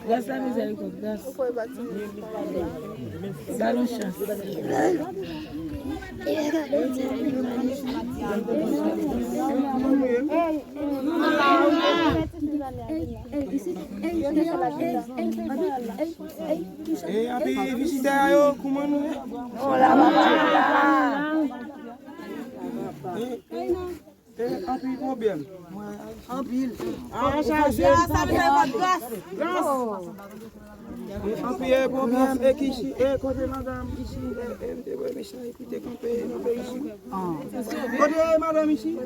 Grâce à miséricorde, grâce. Ballon chance. Eh, api visite ayo, comment nous? Oh là là. Api problème. Api, problème, et ici, et côté madame, ici, écoutez, campé, ici. Côté madame, ici.